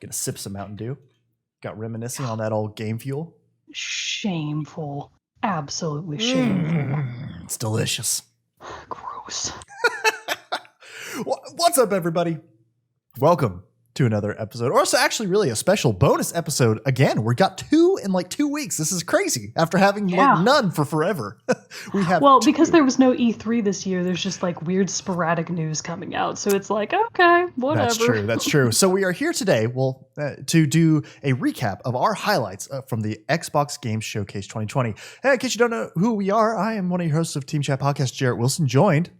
Gonna sip some Mountain Dew. Got reminiscing on that old game fuel. Shameful. Absolutely shameful. It's delicious. Gross. What's up, everybody? Welcome to another episode, or it's actually really a special bonus episode. Again, we got 2 in like 2 weeks. This is crazy after having like none for forever. We have because there was no E3 this year, there's just like weird sporadic news coming out. So it's like, okay, whatever. That's true. So we are here today, to do a recap of our highlights from the Xbox Games Showcase 2020. Hey, in case you don't know who we are, I am one of your hosts of Team Chat Podcast, Jarrett Wilson, joined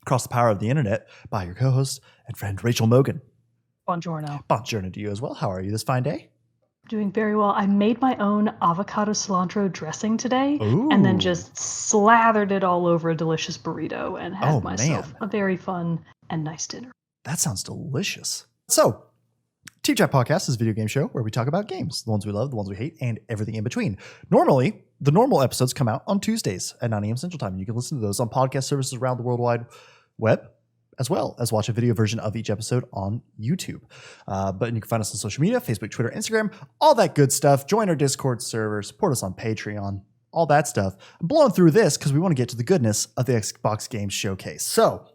across the power of the internet by your co-host and friend Rachel Mogan. Buongiorno. Buongiorno to you as well. How are you this fine day? Doing very well. I made my own avocado cilantro dressing today. Ooh. And then just slathered it all over a delicious burrito and had myself a very fun and nice dinner. That sounds delicious. So, Team Chat Podcast is a video game show where we talk about games, the ones we love, the ones we hate, and everything in between. Normally, the normal episodes come out on Tuesdays at 9 a.m. Central Time. You can listen to those on podcast services around the World Wide Web, as well as watch a video version of each episode on YouTube. But you can find us on social media, Facebook, Twitter, Instagram, all that good stuff. Join our Discord server, support us on Patreon, all that stuff. I'm blowing through this because we want to get to the goodness of the Xbox Games Showcase. So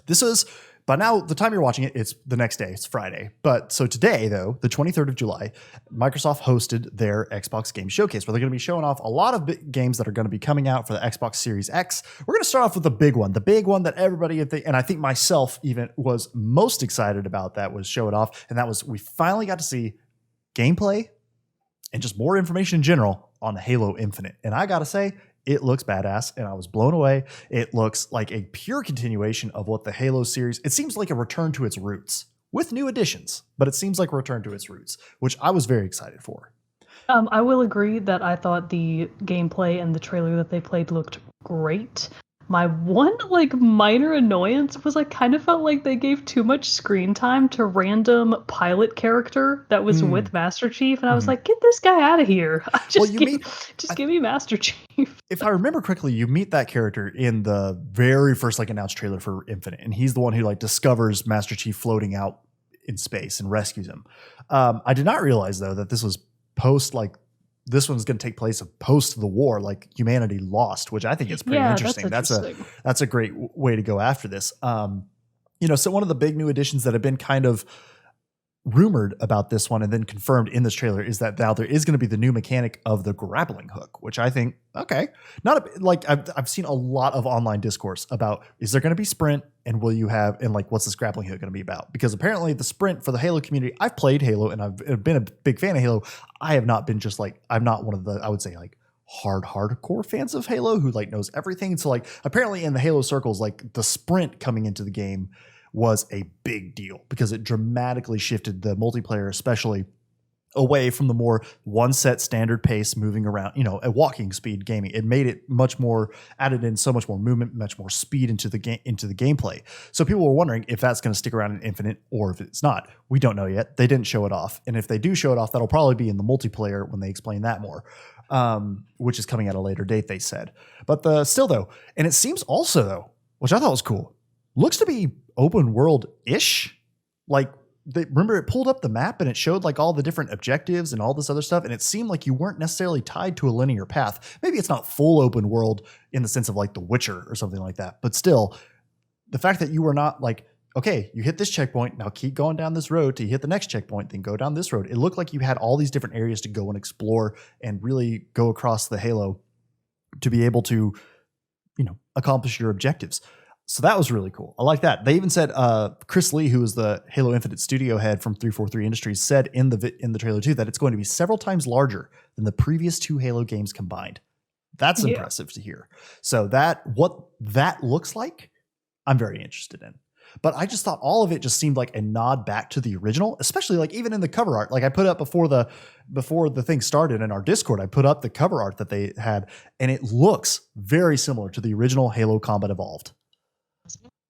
this is, by now, the time you're watching it, it's the next day. It's Friday. But so today, though, the 23rd of July, Microsoft hosted their Xbox Games Showcase, where they're going to be showing off a lot of games that are going to be coming out for the Xbox Series X. We're going to start off with the big one that everybody, and I think myself even, was most excited about that was show it off. And that was, we finally got to see gameplay and just more information in general on Halo Infinite. And I got to say, it looks badass, and I was blown away. It looks like a pure continuation of what the Halo series, it seems like a return to its roots with new additions, but it seems like a return to its roots, which I was very excited for. I will agree that I thought the gameplay and the trailer that they played looked great. My one minor annoyance was I kind of felt like they gave too much screen time to random pilot character that was with Master Chief, and I was like, get this guy out of here. Give me Master Chief. If I remember correctly, you meet that character in the very first announced trailer for Infinite, and he's the one who discovers Master Chief floating out in space and rescues him. I did not realize though that this was post this one's going to take place post the war, humanity lost, which I think is pretty interesting. That's a great way to go after this. So one of the big new additions that have been kind of rumored about this one and then confirmed in this trailer is that now there is going to be the new mechanic of the grappling hook, which I think, okay, I've seen a lot of online discourse about, is there going to be sprint and what's this grappling hook going to be about? Because apparently the sprint for the Halo community, I've played Halo and I've been a big fan of Halo. I have not been I'm not one of the, I would say hardcore fans of Halo who knows everything. So apparently in the Halo circles, the sprint coming into the game was a big deal because it dramatically shifted the multiplayer, especially away from the more one set standard pace moving around, a walking speed gaming. It made it much more, added in so much more movement, much more speed into the gameplay. So people were wondering if that's going to stick around in Infinite or if it's not. We don't know yet. They didn't show it off. And if they do show it off, that'll probably be in the multiplayer when they explain that more, which is coming at a later date, they said. But still though, and it seems also though, which I thought was cool, looks to be open world-ish. Remember it pulled up the map and it showed all the different objectives and all this other stuff, and it seemed like you weren't necessarily tied to a linear path. Maybe it's not full open world in the sense of The Witcher or something like that, but still, the fact that you were not okay, you hit this checkpoint, now keep going down this road till you hit the next checkpoint, then go down this road. It looked like you had all these different areas to go and explore and really go across the Halo to be able to, accomplish your objectives. So that was really cool. I like that. They even said Chris Lee, who is the Halo Infinite studio head from 343 Industries, said in the trailer too that it's going to be several times larger than the previous 2 Halo games combined. That's impressive to hear. So what that looks like, I'm very interested in. But I just thought all of it just seemed like a nod back to the original, especially even in the cover art. I put up before the thing started in our Discord, I put up the cover art that they had, and it looks very similar to the original Halo Combat Evolved.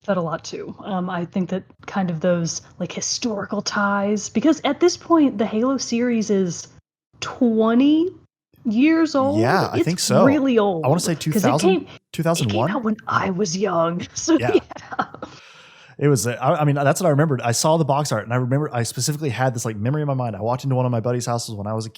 That a lot too. I think that kind of those historical ties, because at this point the Halo series is 20 years old. Yeah, I think so. Really old. I want to say 2000, 2001. It came out when I was young. So yeah. It was, I mean, that's what I remembered. I saw the box art and I remember I specifically had this like memory in my mind. I walked into one of my buddy's houses when I was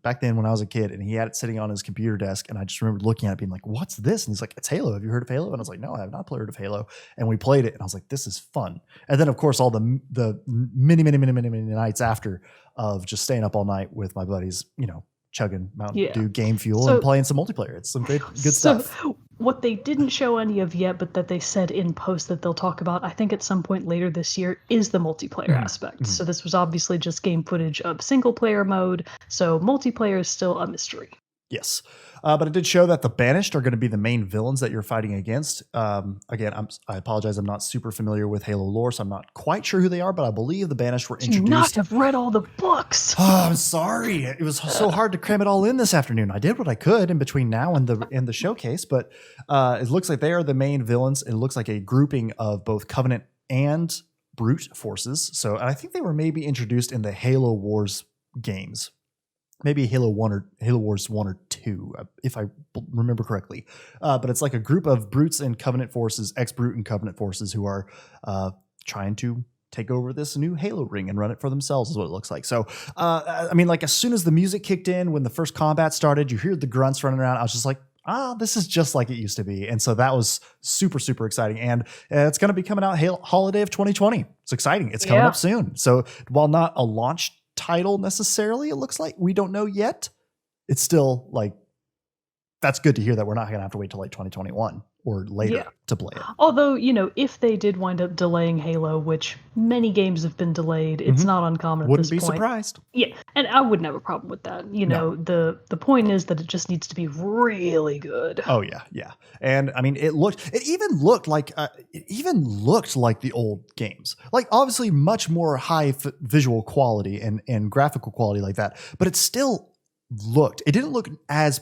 back then when I was a kid, and he had it sitting on his computer desk. And I just remember looking at it being like, what's this? And he's like, it's Halo. Have you heard of Halo? And I was like, no, I have not heard of Halo. And we played it and I was like, this is fun. And then of course, all the many nights after of just staying up all night with my buddies, you know, chugging Mountain Dew Game Fuel and playing some multiplayer. It's some good stuff. What they didn't show any of yet, but that they said in post that they'll talk about, I think at some point later this year, is the multiplayer aspect. So this was obviously just game footage of single player mode. So multiplayer is still a mystery. Yes. But it did show that the Banished are going to be the main villains that you're fighting against. Again, I apologize. I'm not super familiar with Halo lore, so I'm not quite sure who they are, but I believe the Banished were introduced. You not have read all the books. Oh, I'm sorry. It was so hard to cram it all in this afternoon. I did what I could in between now and the showcase, but it looks like they are the main villains. It looks like a grouping of both Covenant and Brute forces. So I think they were maybe introduced in the Halo Wars games. Maybe Halo Wars 1 or 2, if I remember correctly. But it's like a group of Brutes and Covenant forces, ex-Brute and Covenant forces who are trying to take over this new Halo ring and run it for themselves is what it looks like. So, I mean, like as soon as the music kicked in, when the first combat started, you hear the grunts running around. I was just like, this is just like it used to be. And so that was super, super exciting. And it's going to be coming out holiday of 2020. It's exciting. It's coming up soon. So while not a launch title necessarily, it looks like, we don't know yet, it's still like, that's good to hear that we're not gonna have to wait till like 2021 or later to play it. Although, you know, if they did wind up delaying Halo, which many games have been delayed, it's not uncommon at this point. Wouldn't be surprised. Yeah, and I wouldn't have a problem with that. You know, the point is that it just needs to be really good. Oh yeah. And I mean, it even looked like the old games. Like obviously much more high visual quality and graphical quality like that, but it didn't look as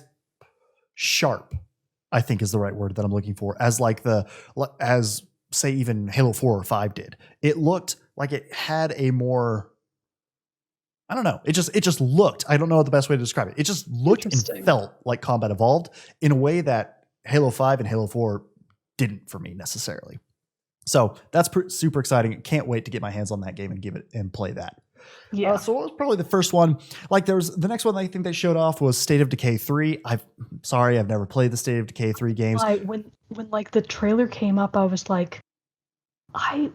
sharp, I think is the right word that I'm looking for, as say even Halo 4 or 5 did. It looked like it had a more, I don't know. It just looked, I don't know the best way to describe it. It just looked and felt like Combat Evolved in a way that Halo 5 and Halo 4 didn't for me necessarily. So that's super exciting. Can't wait to get my hands on that game and give it and play that. Yeah. So what was probably the first one? Like there was the next one I think they showed off was State of Decay 3. I've never played the State of Decay 3 games. When like the trailer came up, I was like, I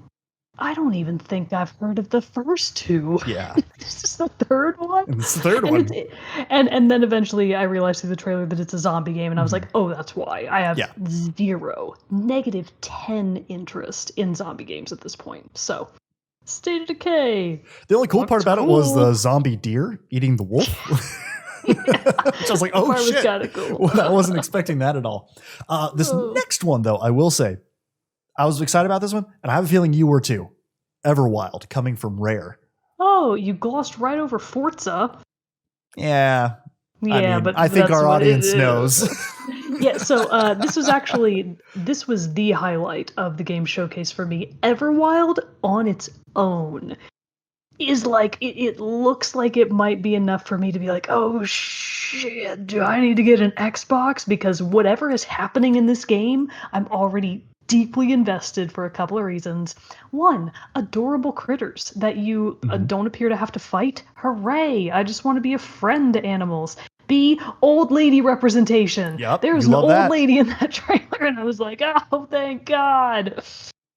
don't even think I've heard of the first two. Yeah. This is the third one. And it's the third one. And then eventually I realized through the trailer that it's a zombie game, and I was like, oh, that's why. I have -10 interest in zombie games at this point. So State of Decay. The only cool part about it was the zombie deer eating the wolf. Which I was like, oh shit. Was kinda cool. Well, I wasn't expecting that at all. This next one though, I will say, I was excited about this one, and I have a feeling you were too. Everwild, coming from Rare. Oh, you glossed right over Forza. Yeah. Yeah, but I think our audience knows. Yeah, so this was the highlight of the game showcase for me. Everwild on its own is like, it looks like it might be enough for me to be like, oh shit, do I need to get an Xbox? Because whatever is happening in this game, I'm already deeply invested for a couple of reasons. One, adorable critters that you don't appear to have to fight. Hooray! I just want to be a friend to animals. B, old lady representation. Yep, there was an old lady in that trailer, and I was like, oh, thank God.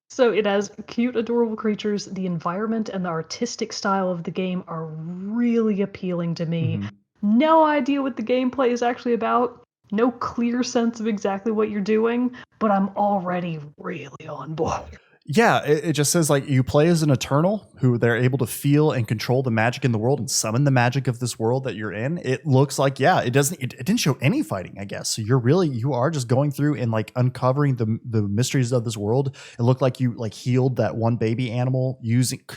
So it has cute, adorable creatures. The environment and the artistic style of the game are really appealing to me. No idea what the gameplay is actually about. No clear sense of exactly what you're doing, but I'm already really on board. Yeah, it just says like you play as an Eternal who they're able to feel and control the magic in the world and summon the magic of this world that you're in. It looks like, it didn't show any fighting, I guess. So you are just going through and like uncovering the mysteries of this world. It looked like you like healed that one baby animal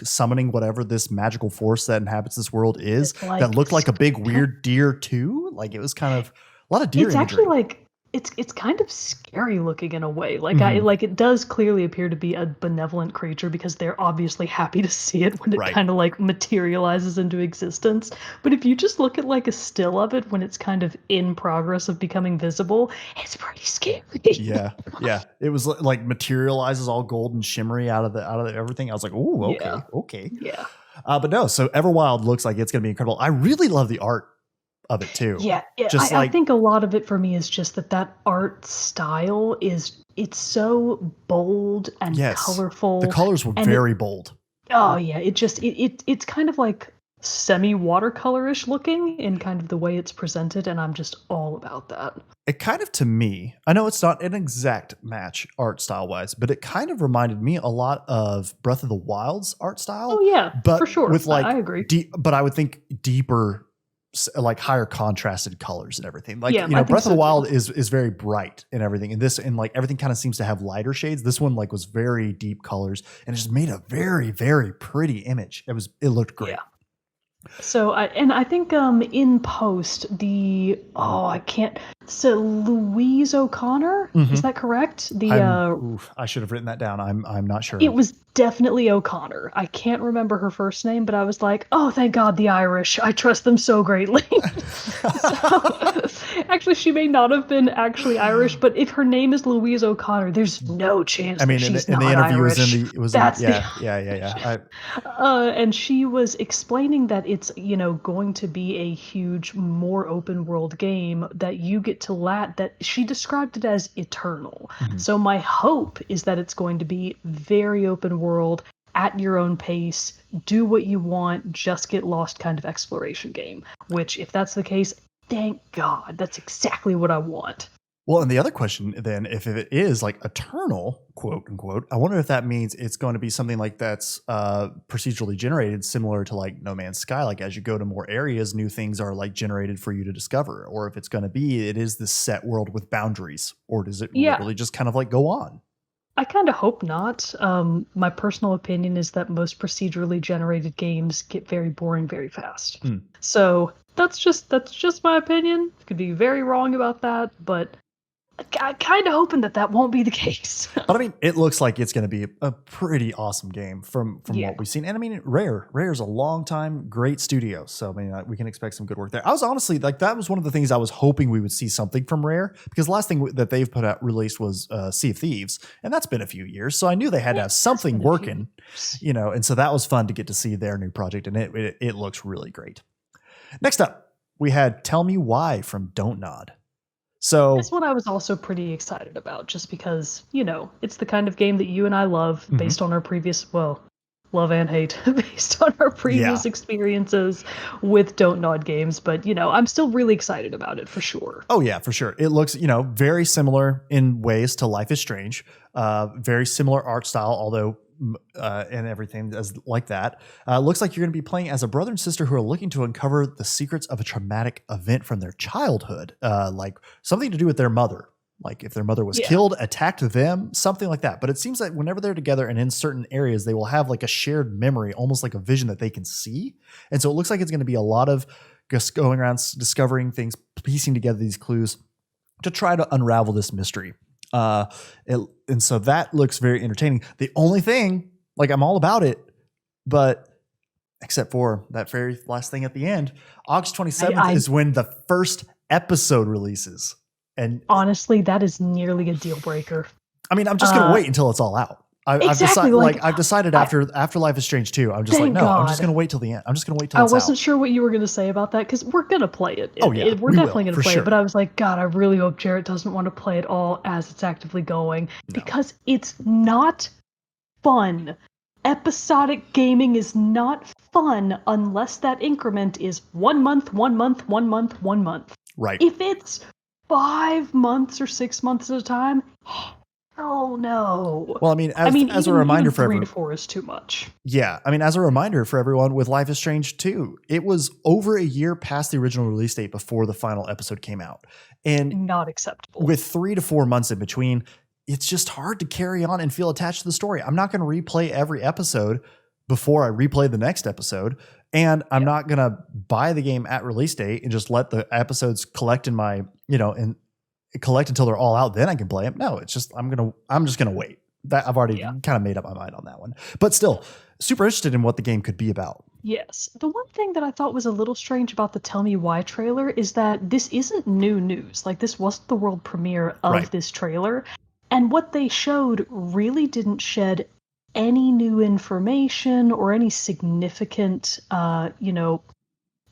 summoning whatever this magical force that inhabits this world is. That looked like a big weird deer too. Like it was kind of a lot of deer. It's actually like it's kind of scary looking in a way. Mhm. It does clearly appear to be a benevolent creature because they're obviously happy to see it when it Right. kind of like materializes into existence. But if you just look at like a still of it when it's kind of in progress of becoming visible, it's pretty scary. Yeah. Yeah. It was like materializes all gold and shimmery out of everything. I was like, "Ooh, Yeah. okay. Okay." Yeah. But no, so Everwild looks like it's going to be incredible. I really love the art of it too. Yeah, Just I like think a lot of it for me is just that art style it's so bold and yes. The colorful, colors were and it very bold. oh yeah, it's kind of like semi watercolorish looking in kind of the way it's presented, and I'm just all about that. It kind of to me, I know it's not an exact match art style wise, but it kind of reminded me a lot of Breath of the Wild's art Oh style, yeah, for but sure. with I like agree. but I would think deeper, like higher contrasted colors and everything. Like, Yeah, I think Breath of so the too. Wild is very bright and everything. And like everything kind of seems to have lighter shades. This one like was very deep colors and it just made a very, very pretty image. It looked Yeah. great. So I think in post I can't, so Louise O'Connor, is Mhm. that correct? The I should have written that down. I'm not sure. It was definitely O'Connor. I can't remember her first name, but I was like, oh, thank God, the Irish. I trust them so greatly. So, actually, she may not have been actually Irish, but if her name is Louise O'Connor, there's no chance I that mean, she's in the not interview Irish. That's the yeah, yeah, yeah, yeah. and she was explaining that it's, going to be a huge, more open world game that you get to that she described it as eternal. Mhm. So my hope is that it's going to be very open world at your own pace, do what you want, just get lost kind of exploration game, which if that's the case, thank God, that's exactly what I want. Well, and the other question then, if it is like eternal, quote unquote, I wonder if that means it's going to be something like that's procedurally generated, similar to like No Man's Sky. Like as you go to more areas, new things are like generated for you to discover. Or if it's going to be, it is this set world with boundaries, or does it Yeah, literally just kind of like go on? I kind of hope not. My personal opinion is that most procedurally generated games get very boring very fast. Hmm. So that's just my opinion. Could be very wrong about that, but I kind of hoping that won't be the case. But I mean, it looks like it's going to be a pretty awesome game from Yeah. what we've seen. And I mean, Rare's a long time great studio, so I mean, we can expect some good work there. I was honestly like, that was one of the things I was hoping we would see something from Rare, because the last thing that they've put out released was Sea of Thieves, and that's been a few years, so I knew they had to It have has something been a few working, years. and so that was fun to get to see their new project, and it looks really great. Next up, we had Tell Me Why from Don't Nod. This So one I was also pretty excited about, just because, it's the kind of game that you and I love mhm, based on our previous, well, love and hate based on our yeah. previous experiences with Don't Nod games. But, I'm still really excited about it for sure. Oh yeah, for sure. It looks, very similar in ways to Life is Strange. Very similar art style, although and everything as like that. Looks like you're going to be playing as a brother and sister who are looking to uncover the secrets of a traumatic event from their childhood, like something to do with their mother. Like if their mother was Yeah. killed, attacked them, something like that. But it seems like whenever they're together and in certain areas, they will have like a shared memory, almost like a vision that they can see. And so it looks like it's going to be a lot of just going around discovering things, piecing together these clues to try to unravel this mystery. And so that looks very entertaining. The only thing, like I'm all about it, but except for that very last thing at the end, August 27th I is when the first episode releases. And honestly, that is nearly a deal breaker. I mean, I'm just going to wait until it's all out. Exactly. I've decided I, after Life is Strange 2, I'm just like, thank no, I'm just God. going to wait till the end. I'm just going to wait till I it's wasn't out. sure what you were going to say about that because we're going to play it. Oh, yeah, We're we definitely will, going for to play sure. it. But I was like, God, I really hope Jarrett doesn't want to play it all as it's actively going No. because it's not fun. Episodic gaming is not fun unless that increment is 1 month, 1 month, 1 month, 1 month. Right. If it's 5 months or 6 months at a time, oh no. Well, I mean, as a even reminder for 3 everyone. to 4 is too much. Yeah, I mean, as a reminder for everyone with Life is Strange 2, it was over a year past the original release date before the final episode came out. And Not acceptable. with 3 to 4 months in between, it's just hard to carry on and feel attached to the story. I'm not going to replay every episode before I replay the next episode. And I'm not going to buy the game at release date and just let the episodes collect in my, collect until they're all out, then I can play them. No, it's just I'm just gonna wait. That I've already kind of made up my mind on that one. But still, super interested in what the game could be about. Yes. The one thing that I thought was a little strange about the Tell Me Why trailer is that this isn't new news. Like, this wasn't the world premiere of this trailer. And what they showed really didn't shed any new information or any significant,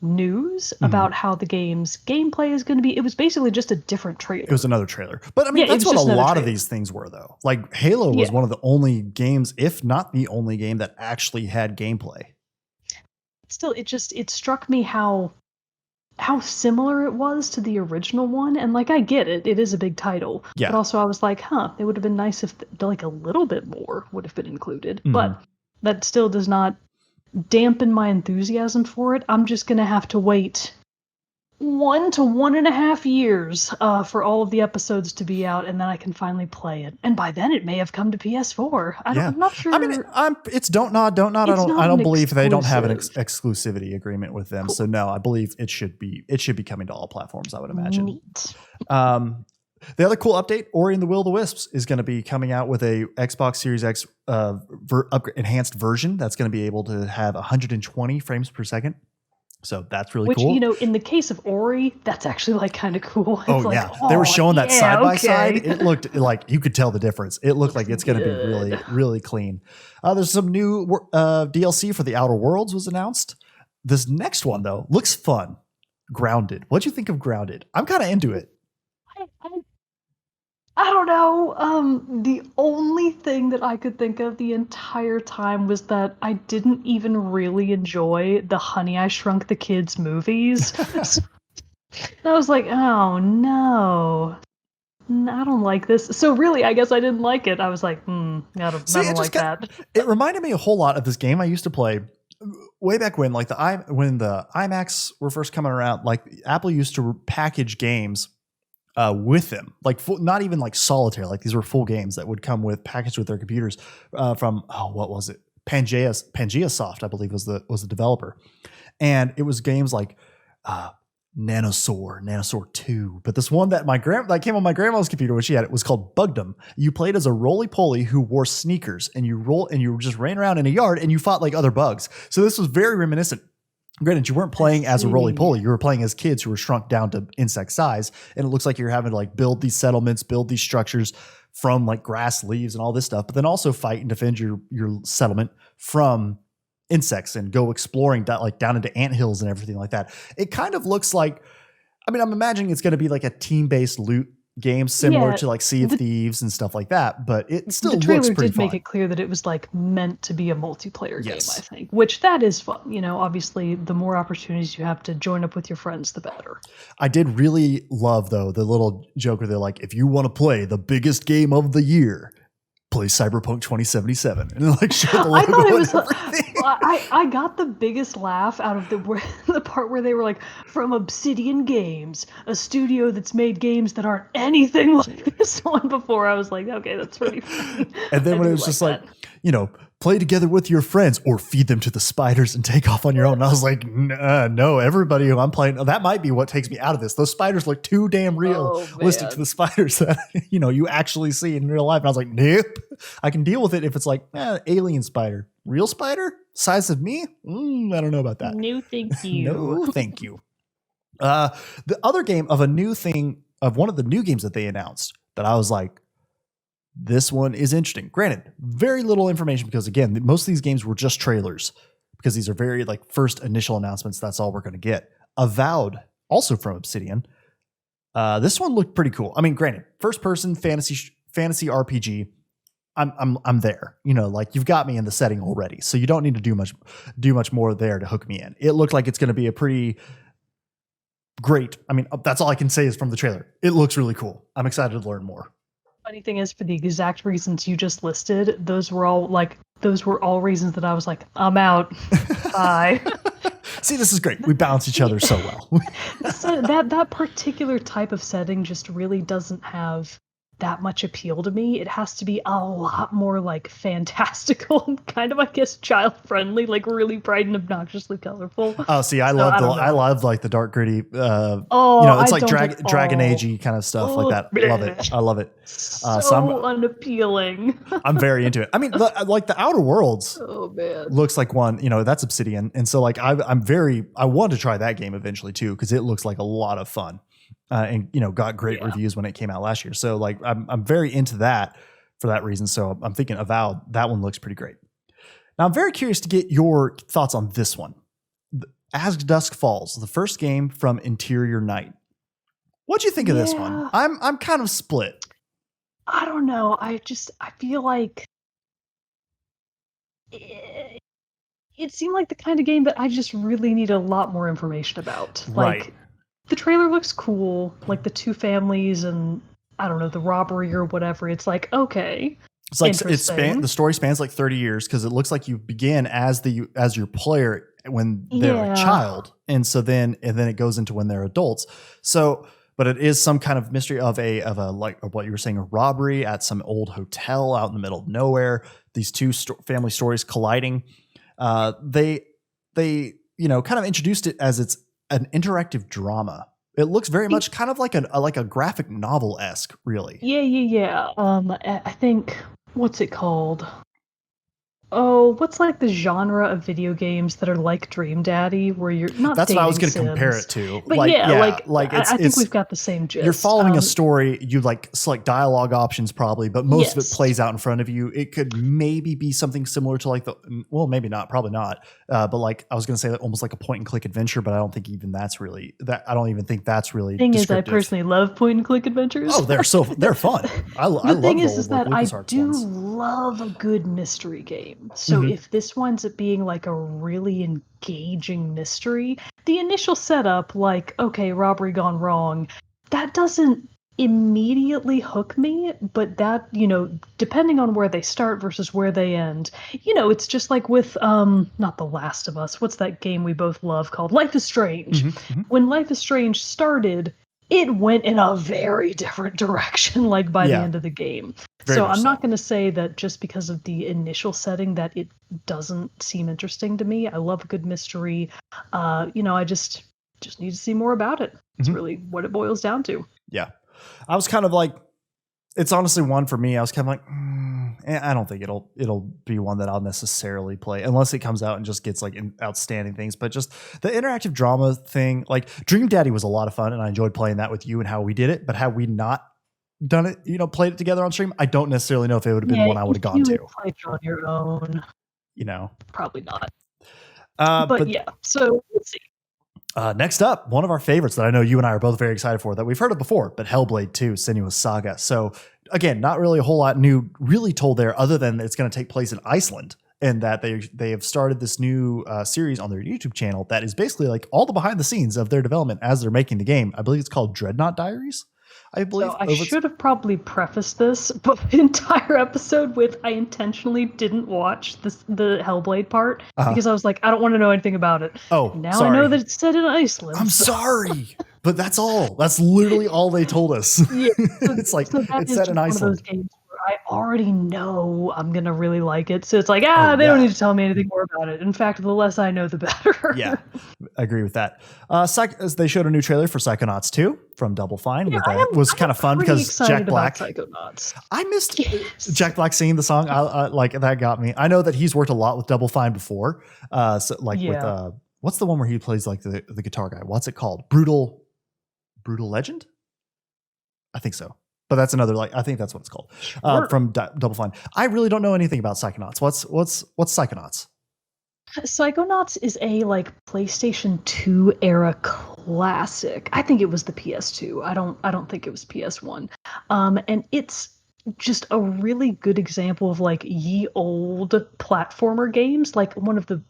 news about how the game's gameplay is going to be. It was basically just a different trailer. It was another trailer. But I mean, that's what a lot of these things were, though. Like, Halo was one of the only games, if not the only game, that actually had gameplay. Still, it struck me how similar it was to the original one. And, like, I get it. It is a big title. Yeah. But also I was like, it would have been nice if, like, a little bit more would have been included. Mm-hmm. But that still does not dampen my enthusiasm for it. I'm just gonna have to wait 1 to 1.5 years for all of the episodes to be out, and then I can finally play it. And by then, it may have come to PS4. I'm not sure. I mean, it's don't nod. I don't believe they don't have an exclusivity agreement with them. Cool. So no, I believe it should be coming to all platforms, I would imagine. Neat. The other cool update, Ori and the Will of the Wisps, is going to be coming out with a Xbox Series X enhanced version that's going to be able to have 120 frames per second. So that's really cool. Which, in the case of Ori, that's actually like kind of cool. It's they were showing that side by side. It looked like you could tell the difference. It looked like it's going to be really, really clean. There's some new DLC for the Outer Worlds was announced. This next one, though, looks fun. Grounded. What'd you think of Grounded? I'm kind of into it. I don't know. The only thing that I could think of the entire time was that I didn't even really enjoy the Honey, I Shrunk the Kids movies. I was like, oh no, I don't like this. So really, I guess I didn't like it. I was like, I don't like that. It reminded me a whole lot of this game I used to play way back when, like when the iMacs were first coming around. Like, Apple used to package games with them, like not even like solitaire, like these were full games that would come with packaged with their computers from what was it, Pangea Soft, I believe was the developer, and it was games like Nanosaur 2, but this one that that came on my grandma's computer when she had it was called Bugdom. You played as a roly-poly who wore sneakers, and you just ran around in a yard and you fought like other bugs. So this was very reminiscent. Granted, you weren't playing as a roly-poly. You were playing as kids who were shrunk down to insect size. And it looks like you're having to like build these settlements, build these structures from like grass, leaves, and all this stuff. But then also fight and defend your settlement from insects and go exploring down into anthills and everything like that. It kind of looks like, I'm imagining it's going to be like a team-based loot game similar to like Sea of Thieves and stuff like that, but it still looks pretty fun. The trailer did make it clear that it was like meant to be a multiplayer game, I think, which that is fun. Obviously the more opportunities you have to join up with your friends, the better. I did really love, though, the little joke where they're like, if you want to play the biggest game of the year, play Cyberpunk 2077, and like show the logo. I thought it was. I got the biggest laugh out of the part where they were like, from Obsidian Games, a studio that's made games that aren't anything like this one before. I was like, okay, that's pretty funny. And then when it was just like, play together with your friends or feed them to the spiders and take off on your own. And I was like, no, everybody who I'm playing, that might be what takes me out of this. Those spiders look too damn realistic to the spiders that, you actually see in real life. And I was like, nope, I can deal with it if it's like alien spider. Real spider? Size of me? I don't know about that. No, thank you. No, thank you. The other game of one of the new games that they announced that I was like, this one is interesting. Granted, very little information because, again, most of these games were just trailers because these are very like first initial announcements. That's all we're going to get. Avowed, also from Obsidian. This one looked pretty cool. Granted, first person fantasy RPG. I'm there. Like you've got me in the setting already, so you don't need to do much more there to hook me in. It looked like it's going to be a pretty great. That's all I can say is from the trailer. It looks really cool. I'm excited to learn more. Funny thing is, for the exact reasons you just listed, those were all reasons that I was like, I'm out. Bye. See, this is great. We balance each other so well. So that particular type of setting just really doesn't have that much appeal to me. It has to be a lot more like fantastical and kind of, I guess, child friendly, like really bright and obnoxiously colorful. Oh, see, I So, love like the dark gritty, oh, it's I like don't at Dragon all. Agey kind of stuff like that. Bleh. Love it. I love it. So unappealing. I'm very into it. I mean, like the Outer Worlds Oh man. looks like one, that's Obsidian. And so like I want to try that game eventually too, because it looks like a lot of fun. And got great reviews when it came out last year. So like I'm very into that for that reason. So I'm thinking Avowed, that one looks pretty great. Now I'm very curious to get your thoughts on this one. As Dusk Falls, the first game from Interior Night. What'd you think of this one? I'm kind of split. I don't know. I feel like it seemed like the kind of game that I just really need a lot more information about. Right. Like, the trailer looks cool, like the two families and I don't know, the robbery or whatever. It's like, okay. It's like the story spans like 30 years because it looks like you begin as your player when they're a child, and then it goes into when they're adults. So, but it is some kind of mystery of a like what you were saying, a robbery at some old hotel out in the middle of nowhere. These two family stories colliding. They kind of introduced it as it's an interactive drama. It looks very much kind of like a graphic novel-esque, really. Yeah. I think, what's it called? Oh, what's like the genre of video games that are like Dream Daddy, where you're not. That's what I was going to compare it to. But I think we've got the same gist. You're following a story. You like select dialogue options probably, but most of it plays out in front of you. It could maybe be something similar to like maybe not, probably not. But like I was going to say, almost like a point and click adventure, but I don't think even that's really that. I don't even think that's really. The thing is, I personally love point and click adventures. Oh, they're fun. I love the thing is that I do ones. love a good mystery game. So if this winds up being like a really engaging mystery, the initial setup, like, okay, robbery gone wrong, that doesn't immediately hook me, but that, depending on where they start versus where they end, it's just like with, not The Last of Us, what's that game we both love called Life is Strange? When Life is Strange started, it went in a very different direction, like by the end of the game. So I'm not going to say that just because of the initial setting that it doesn't seem interesting to me. I love a good mystery. I just need to see more about it. It's really what it boils down to. Yeah. I was kind of like, it's honestly one for me. I was kind of like, I don't think it'll be one that I'll necessarily play unless it comes out and just gets like outstanding things. But just the interactive drama thing, like Dream Daddy was a lot of fun, and I enjoyed playing that with you and how we did it. But had we not done it, played it together on stream, I don't necessarily know if it would have been one I would have gone to. Played on your own, probably not. But yeah, so let's see. Next up, one of our favorites that I know you and I are both very excited for, that we've heard of before, but Hellblade 2: Senua's Saga. So again, not really a whole lot new really told there, other than it's going to take place in Iceland, and that they have started this new series on their YouTube channel that is basically like all the behind the scenes of their development as they're making the game. I believe it's called Dreadnought Diaries. I believe. So I should have probably prefaced this entire episode with I intentionally didn't watch the Hellblade part because I was like, I don't want to know anything about it. Oh, now sorry. I know that it's set in Iceland. I'm sorry, but that's all. That's literally all they told us. Yeah, it's like it's set in Iceland. One of those games where I already know I'm gonna really like it, so it's like they don't need to tell me anything more about it. In fact, the less I know, the better. Yeah, I agree with that. They showed a new trailer for Psychonauts 2 from Double Fine. It was kind of fun because Jack Black. Psychonauts. I missed Jack Black singing the song. I like that got me. I know that he's worked a lot with Double Fine before. With what's the one where he plays like the guitar guy? What's it called? Brutal Legend? I think so. But that's another, I think that's what it's called. From Double Fine. I really don't know anything about Psychonauts. What's Psychonauts? Psychonauts is a PlayStation 2 era classic. I think it was the PS2. I don't think it was PS1. And it's just a really good example of ye old platformer games, one of the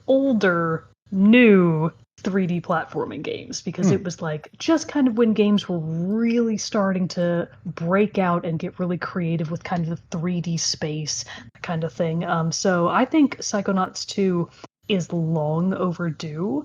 older new 3D platforming games, because it was just kind of when games were really starting to break out and get really creative with kind of the 3D space kind of thing. So I think Psychonauts 2 is long overdue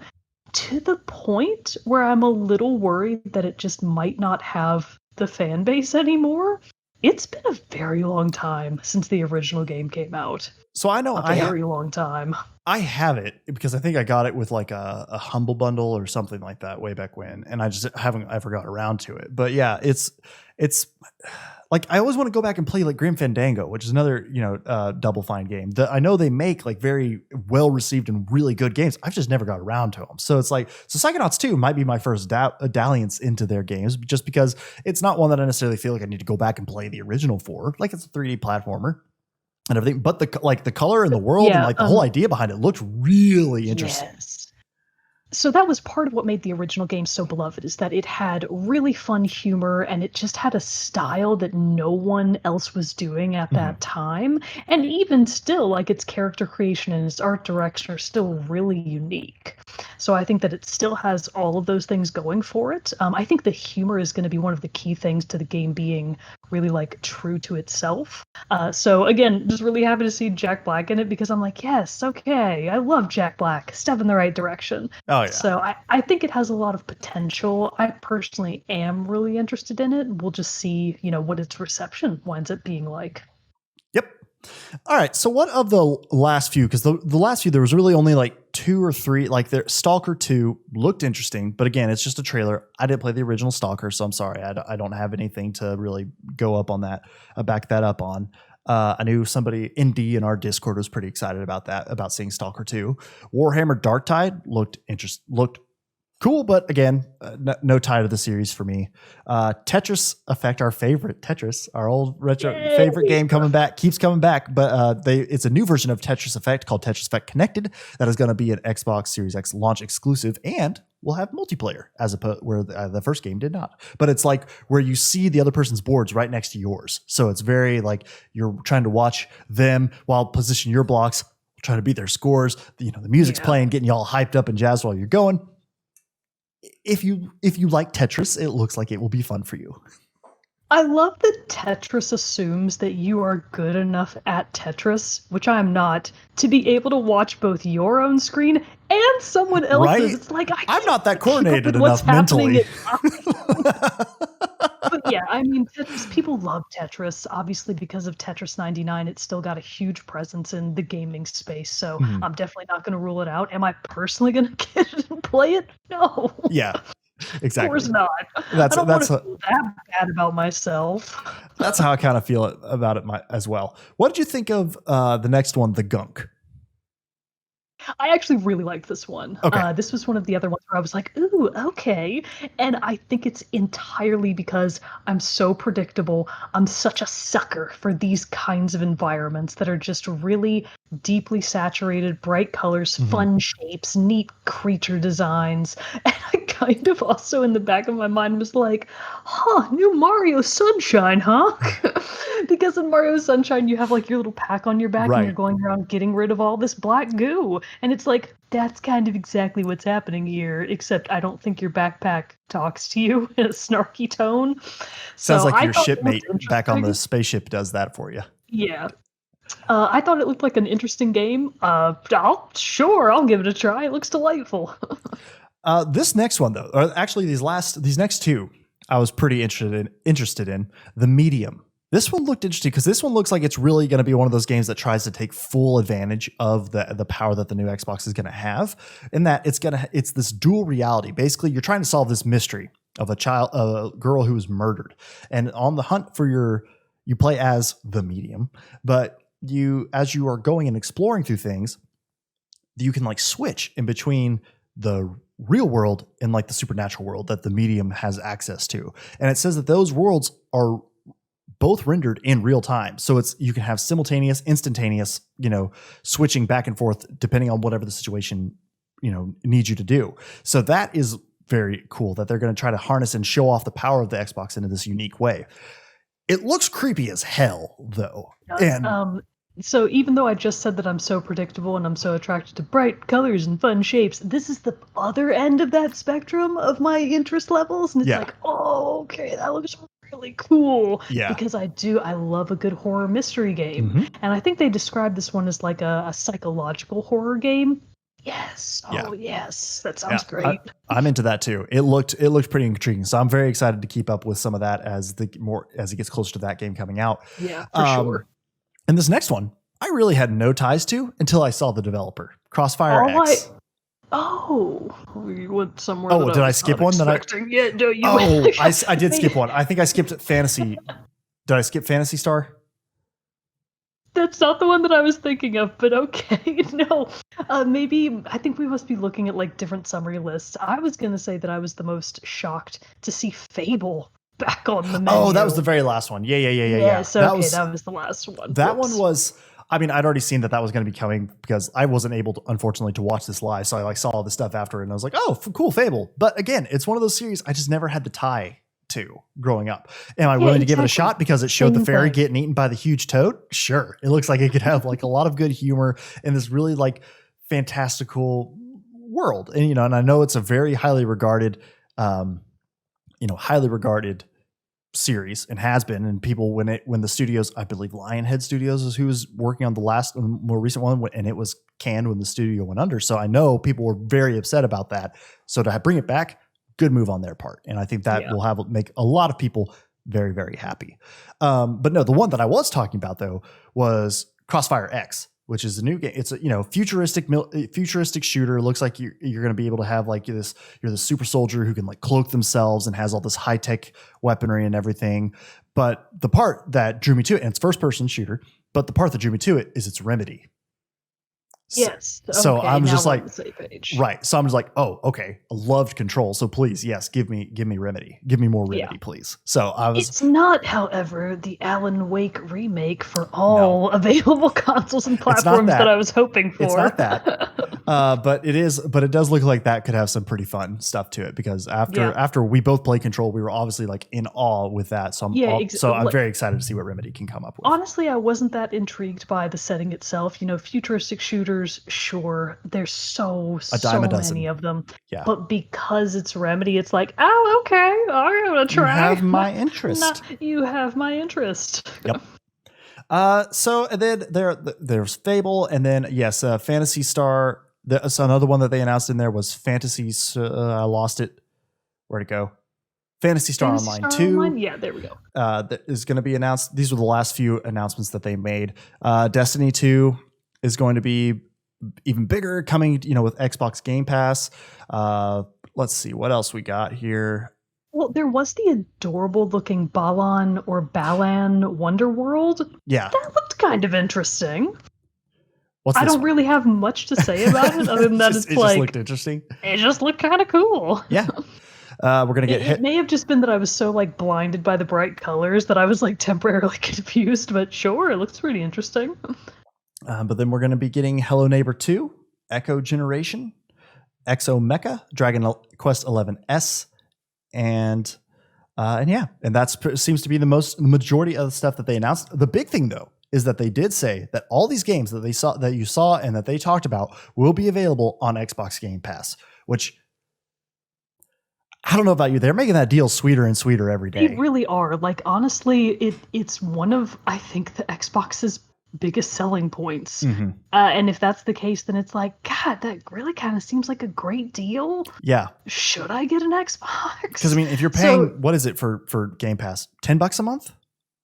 to the point where I'm a little worried that it just might not have the fan base anymore. It's been a very long time since the original game came out. So I know A very long time. I have it because I think I got it with like a Humble Bundle or something like that way back when, and I just haven't ever got around to it. But yeah, it's like I always want to go back and play like Grim Fandango, which is another Double Fine game that I know they make like very well received and really good games. I've just never got around to them. So it's like Psychonauts 2 might be my first dalliance into their games, just because it's not one that I necessarily feel like I need to go back and play the original for. Like it's a 3D platformer and everything, but the color and the world and like the whole idea behind it looked really interesting. Yes. So that was part of what made the original game so beloved, is that it had really fun humor and it just had a style that no one else was doing at that time. And even still, like its character creation and its art direction are still really unique. So I think that it still has all of those things going for it. I think the humor is going to be one of the key things to the game being really like true to itself. So again, just really happy to see Jack Black in it, because I'm like, yes, okay, I love Jack Black. Step in the right direction. Oh yeah. So I think it has a lot of potential. I personally am really interested in it. We'll just see, what its reception winds up being like. Yep. All right. So what of the last few? Because the last few, there was really only like 2 or 3. Like Stalker 2 looked interesting, but again, it's just a trailer. I didn't play the original Stalker, so I'm sorry. I don't have anything to really go up on that, back that up on. I knew somebody in our Discord was pretty excited about that, about seeing Stalker 2. Warhammer Darktide looked cool, but again, no tie to the series for me. Tetris Effect, our favorite Tetris, our old retro favorite game, keeps coming back. But it's a new version of Tetris Effect called Tetris Effect Connected that is going to be an Xbox Series X launch exclusive, and will have multiplayer as opposed where the first game did not. But it's like where you see the other person's boards right next to yours, so it's very like you're trying to watch them while position your blocks, trying to beat their scores. The music's playing, getting you all hyped up and jazzed while you're going. If you like Tetris, it looks like it will be fun for you. I love that Tetris assumes that you are good enough at Tetris, which I'm not, to be able to watch both your own screen and someone else's. Right? It's like I'm not that coordinated enough mentally. But yeah, I mean, Tetris, people love Tetris. Obviously, because of Tetris 99, it's still got a huge presence in the gaming space. So I'm definitely not going to rule it out. Am I personally going to get it and play it? No. Yeah, exactly. Of course not. I don't want to feel that bad about myself. That's how I kind of feel about it as well. What did you think of the next one, the Gunk? I actually really liked this one. Okay. This was one of the other ones where I was like, ooh, okay. And I think it's entirely because I'm so predictable. I'm such a sucker for these kinds of environments that are just really deeply saturated, bright colors, fun shapes, neat creature designs. And I kind of also in the back of my mind was like, new Mario Sunshine, huh? Because in Mario Sunshine, you have like your little pack on your back and you're going around getting rid of all this black goo. And it's like, that's kind of exactly what's happening here, except I don't think your backpack talks to you in a snarky tone. Sounds like your shipmate back on the spaceship does that for you. Yeah. I thought it looked like an interesting game. I'll give it a try. It looks delightful. This next one, though, or actually these next two, I was pretty interested in. The Medium. This one looked interesting because this one looks like it's really going to be one of those games that tries to take full advantage of the power that the new Xbox is going to have. In that it's this dual reality. Basically, you're trying to solve this mystery of a girl who was murdered, and on the hunt for you play as the Medium, but as you are going and exploring through things, you can like switch in between the real world and like the supernatural world that the Medium has access to. And it says that those worlds are both rendered in real time. So you can have simultaneous, instantaneous, switching back and forth depending on whatever the situation, needs you to do. So that is very cool that they're going to try to harness and show off the power of the Xbox into this unique way. It looks creepy as hell though. And so even though I just said that I'm so predictable and I'm so attracted to bright colors and fun shapes, this is the other end of that spectrum of my interest levels. And it's like, oh, okay, that looks really cool. Yeah. Because I love a good horror mystery game. And I think they described this one as like a psychological horror game. Yes. Yeah. Oh, yes. That sounds Yeah, great. I'm into that too. It looked pretty intriguing. So I'm very excited to keep up with some of that as it gets closer to that game coming out. Yeah, for sure. And this next one, I really had no ties to until I saw the developer, Crossfire X. We went somewhere. Oh, did I skip one? Yeah, no, you. Oh, I did skip one. I think I skipped Fantasy. Did I skip Fantasy Star? That's not the one that I was thinking of, but okay. No, maybe I think we must be looking at like different summary lists. I was gonna say that I was the most shocked to see Fable back on the menu. Oh, that was the very last one. Yeah. Yes, okay, that was the last one. That one was. I mean, I'd already seen that was going to be coming because I wasn't able to, unfortunately, to watch this live. So I saw all the stuff after, and I was like, "Oh, cool, Fable." But again, it's one of those series I just never had the tie to growing up. Am I willing to give it a shot because it showed the fairy getting eaten by the huge toad? Sure. It looks like it could have like a lot of good humor in this really like fantastical world. And, and I know it's a very highly regarded series and has been, and people when the studios, I believe Lionhead Studios is who was working on the more recent one, and it was canned when the studio went under. So I know people were very upset about that. So to bring it back, good move on their part. And I think that will make a lot of people very, very happy. But no, the one that I was talking about though was Crossfire X, which is a new game. It's a futuristic shooter. It looks like you're going to be able to have like you're the super soldier who can like cloak themselves and has all this high tech weaponry and everything. But the part that drew me to it, and it's first person shooter, but the part that drew me to it is its remedy. Yes. So I'm just like, on the same page. Right. So I'm just like, oh, okay. I loved Control. So please, yes, give me Remedy. Give me more Remedy, please. So It's not, however, the Alan Wake remake for all available consoles and platforms that I was hoping for. It's not that. But it does look like that could have some pretty fun stuff to it because after we both played Control, we were obviously like in awe with that. So I'm very excited to see what Remedy can come up with. Honestly, I wasn't that intrigued by the setting itself. Futuristic shooters, sure, there's so many of them. Yeah. But because it's Remedy, it's like, oh, okay, I'm gonna try. You have my interest. You have my interest. Yep. So and then there's Fable, and then Phantasy Star. So another one that they announced in there was Fantasy. I lost it. Where'd it go? Fantasy Star Online 2. Online? Yeah, there we go. That is going to be announced. These were the last few announcements that they made. Destiny 2 is going to be even bigger, coming with Xbox Game Pass. Let's see what else we got here. Well, there was the adorable looking Balan Wonderworld. Yeah, that looked kind of interesting. I don't really have much to say about it other than that it just looked interesting. It just looked kind of cool. Yeah. We're gonna get hit. It may have just been that I was so like blinded by the bright colors that I was like temporarily confused, but sure, it looks pretty interesting. But then we're going to be getting Hello Neighbor 2, Echo Generation, Exo Mecha, Dragon Quest 11S, and that seems to be the majority of the stuff that they announced. The big thing though is that they did say that all these games that you saw and that they talked about will be available on Xbox Game Pass, which I don't know about you. They're making that deal sweeter and sweeter every day. They really are. Like honestly, it's one of I think the Xbox's biggest selling points. Mm-hmm. And if that's the case, then it's like, God, that really kind of seems like a great deal. Yeah. Should I get an Xbox? Because I mean, if you're paying, what is it for Game Pass? $10 a month?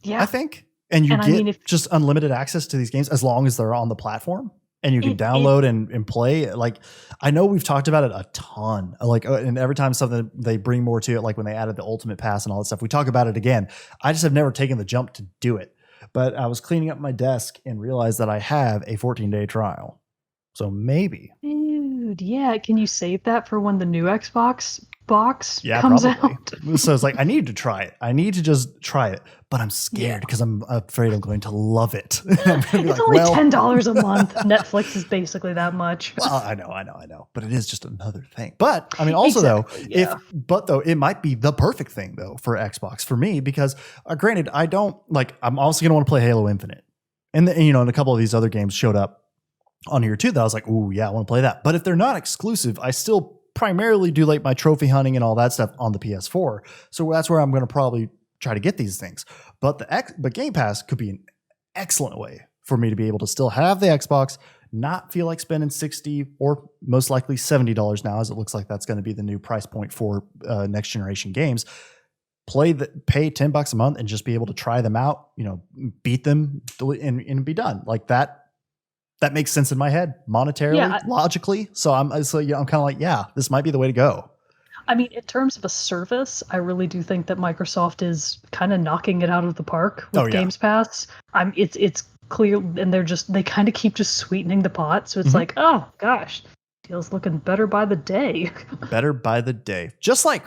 Yeah. I think. And you get just unlimited access to these games as long as they're on the platform. And you can download and play. Like, I know we've talked about it a ton. Like, and every time something they bring more to it, like when they added the Ultimate Pass and all that stuff, we talk about it again. I just have never taken the jump to do it. But I was cleaning up my desk and realized that I have a 14-day trial. So maybe. Dude, yeah. Can you save that for when the new Xbox box comes out? So it's like, I need to try it. I need to just try it. But I'm scared because I'm afraid I'm going to love it. It's like, only $10 a month. Netflix is basically that much. Well, I know. But it is just another thing. But I mean, also it might be the perfect thing though for Xbox for me because granted, I'm also going to want to play Halo Infinite. And and a couple of these other games showed up on here too that I was like, ooh, yeah, I want to play that. But if they're not exclusive, I still primarily do like my trophy hunting and all that stuff on the PS4. So that's where I'm going to probably try to get these things. But Game Pass could be an excellent way for me to be able to still have the Xbox, not feel like spending $60 or most likely $70 now, as it looks like that's going to be the new price point for next generation games, pay $10 a month and just be able to try them out, beat them and be done. Like that makes sense in my head monetarily, logically. So I'm kind of like, yeah, this might be the way to go. I mean, in terms of a service, I really do think that Microsoft is kind of knocking it out of the park with Games Pass. It's clear, and they kind of keep just sweetening the pot. So it's like, oh gosh, deal's looking better by the day. Better by the day. Just like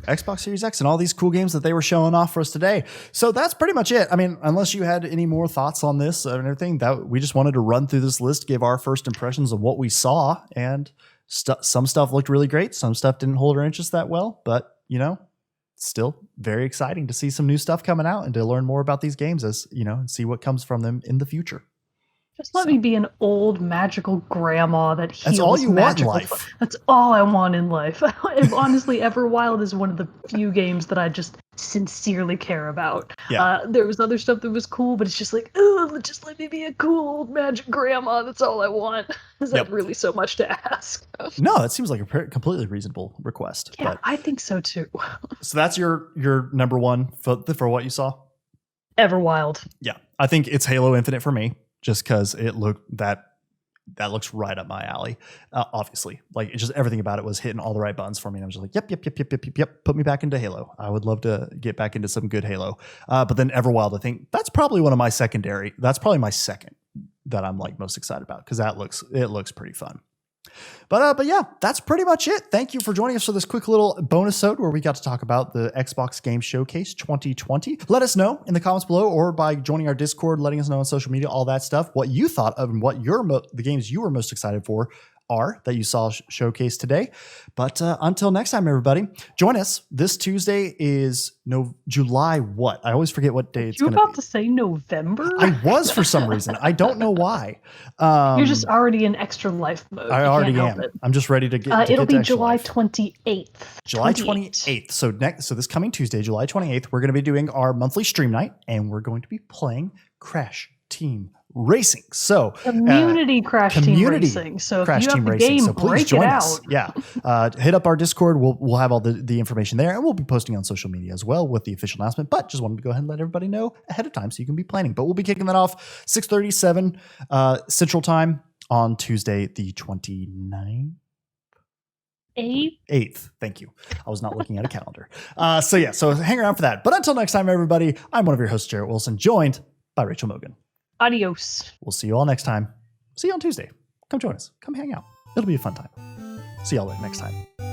Xbox Series X and all these cool games that they were showing off for us today. So that's pretty much it. I mean, unless you had any more thoughts on this and everything, that we just wanted to run through this list, give our first impressions of what we saw, and some stuff looked really great. Some stuff didn't hold our interest that well, but still very exciting to see some new stuff coming out and to learn more about these games and see what comes from them in the future. Just let me be an old magical grandma that heals. That's all you want in life. That's all I want in life. Honestly, Everwild is one of the few games that I just sincerely care about. Yeah. There was other stuff that was cool, but it's just like, oh, just let me be a cool old magic grandma. That's all I want. Is that really so much to ask? No, that seems like a completely reasonable request. Yeah, I think so too. So that's your number one for what you saw? Everwild. Yeah, I think it's Halo Infinite for me. Just because it looked that looks right up my alley. Obviously, like it's just everything about it was hitting all the right buttons for me. And I was just like, yep. Put me back into Halo. I would love to get back into some good Halo. But then Everwild, I think that's probably one of my secondary. That's probably my second that I'm like most excited about because it looks pretty fun. But yeah, that's pretty much it. Thank you for joining us for this quick little bonus episode where we got to talk about the Xbox Game Showcase 2020. Let us know in the comments below or by joining our Discord, letting us know on social media, all that stuff, what you thought of and what the games you were most excited for are that you saw showcased today. But until next time, everybody, join us. This Tuesday is July what? I always forget what day it's going to be. You about to say November? I was for some reason. I don't know why. You're just already in extra life mode. I already am. I'm just ready to get it'll to be July 28th. July 28th. So this coming Tuesday, July 28th, we're going to be doing our monthly stream night, and we're going to be playing Crash Team Racing. So community Crash Team Racing. So if you have the game, so please join us. Yeah. Hit up our Discord. We'll have all the information there, and we'll be posting on social media as well with the official announcement. But just wanted to go ahead and let everybody know ahead of time so you can be planning. But we'll be kicking that off 6:37 Central Time on Tuesday, the 29th. 8th. Thank you. I was not looking at a calendar. So hang around for that. But until next time, everybody, I'm one of your hosts, Jarrett Wilson, joined by Rachel Mogan. Adios. We'll see you all next time. See you on Tuesday. Come join us. Come hang out. It'll be a fun time. See y'all next time.